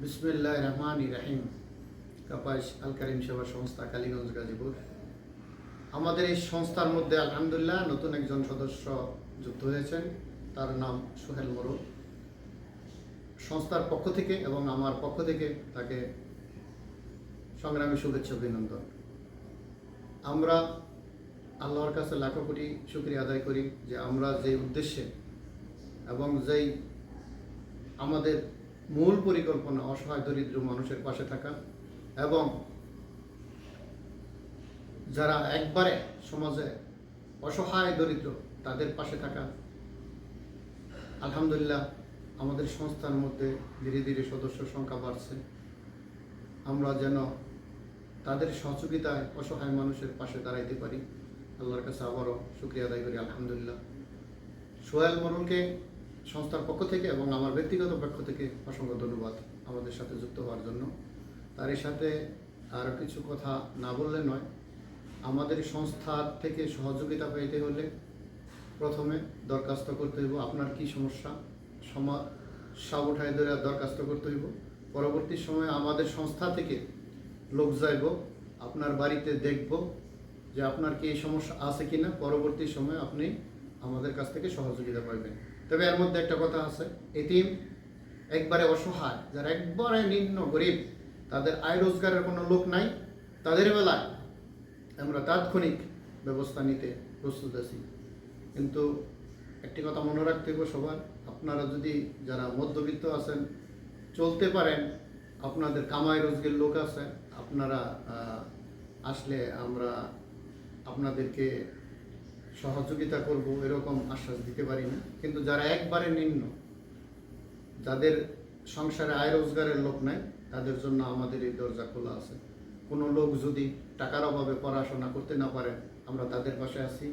বিসমিল্লাহির রহমানির রহিম। কাপাস আল কারিম সেবা সংস্থা, কালীগঞ্জ, গাজীপুর। আমাদের এই সংস্থার মধ্যে আলহামদুলিল্লাহ নতুন একজন সদস্য যুক্ত হয়েছেন। তার নাম সোহেল মোরল। সংস্থার পক্ষ থেকে এবং আমার পক্ষ থেকে তাকে সংগ্রামী শুভেচ্ছা অভিনন্দন। আমরা আল্লাহর কাছে লাখো কোটি শুকরিয়া আদায় করি যে আমরা যে উদ্দেশ্যে এবং যেই আমাদের মূল পরিকল্পনা অসহায় দরিদ্র মানুষের পাশে থাকা এবং যারা একবারে সমাজে অসহায় দরিদ্র তাদের পাশে থাকা, আলহামদুলিল্লাহ আমাদের সংস্থার মধ্যে ধীরে ধীরে সদস্য সংখ্যা বাড়ছে। আমরা যেন তাদের সহযোগিতায় অসহায় মানুষের পাশে দাঁড়াইতে পারি। আল্লাহর কাছে আবারও শুকরিয়া আদায় করি আলহামদুলিল্লাহ। সোহেল মোরলকে সংস্থার পক্ষ থেকে এবং আমার ব্যক্তিগত পক্ষ থেকে অসংখ্য ধন্যবাদ আমাদের সাথে যুক্ত হওয়ার জন্য। তার সাথে আরও কিছু কথা না বললে নয়। আমাদের সংস্থার থেকে সহযোগিতা পেতে হলে প্রথমে দরখাস্ত করতে হইব আপনার কি সমস্যা, সমস্যা উঠায় ধরে দরখাস্ত করতে হইব। পরবর্তী সময়ে আমাদের সংস্থা থেকে লোক যাইব, আপনার বাড়িতে দেখব যে আপনার কি এই সমস্যা আছে কিনা। পরবর্তী সময়ে আপনি আমাদের কাছ থেকে সহযোগিতা পাইবেন। তবে এর মধ্যে একটা কথা আছে, এতিম, একবারে অসহায়, যারা একবারে নিম্ন গরিব, তাদের আয় রোজগারের কোনো লোক নাই, তাদের বেলায় আমরা তাৎক্ষণিক ব্যবস্থা নিতে প্রস্তুত আছি। কিন্তু একটি কথা মনে রাখতে হবে সবার, আপনারা যদি যারা মধ্যবিত্ত আছেন, চলতে পারেন, আপনাদের কামাই রোজগার লোক আছে, আপনারা আসলে আমরা আপনাদেরকে সহযোগিতা করব এরকম আশ্বাস দিতে পারি না। কিন্তু যারা একবারে নিম্ন, যাদের সংসারে আয় রোজগারের লোক নাই, তাদের জন্য আমাদের এই দরজা খোলা আছে। কোনো লোক যদি টাকার অভাবে পড়াশোনা করতে না পারে, আমরা তাদের পাশে আছি।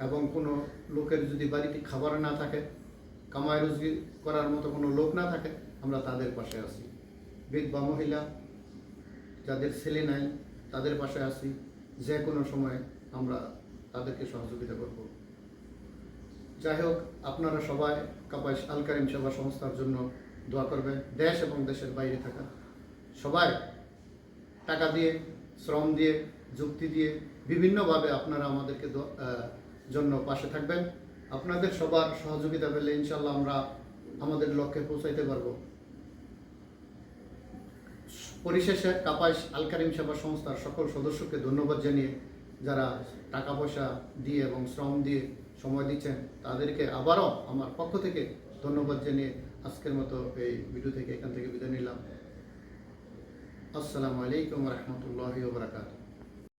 এবং কোনো লোকের যদি বাড়িতে খাবার না থাকে, কামাই রোজগার করার মতো কোনো লোক না থাকে, আমরা তাদের পাশে আছি। বিধবা মহিলা, যাদের ছেলে নাই, তাদের পাশে আছি। যে কোনো সময় আমরা তাদেরকে সহযোগিতা করব। যাই হোক, আপনারা সবাই কাপাস আল কারিম সেবা সংস্থার জন্য দোয়া করবেন। দেশ এবং দেশের বাইরে থাকা সবাই টাকা দিয়ে, শ্রম দিয়ে, যুক্তি দিয়ে, বিভিন্নভাবে আপনারা আমাদেরকে জন্য পাশে থাকবেন। আপনাদের সবার সহযোগিতা পেলে ইনশাল্লাহ আমরা আমাদের লক্ষ্যে পৌঁছাইতে পারব। পরিশেষে কাপাস আল কারিম সেবা সংস্থার সকল সদস্যকে ধন্যবাদ জানিয়ে, যারা টাকা পয়সা দিয়ে এবং শ্রম দিয়ে সময় দিচ্ছেন, তাদেরকে আবারও আমার পক্ষ থেকে ধন্যবাদ জানিয়ে আজকের মতো এই ভিডিও থেকে এখান থেকে বিদায় নিলাম। আসসালামু আলাইকুম ওয়া রাহমাতুল্লাহি ওয়া বারাকাতুহু।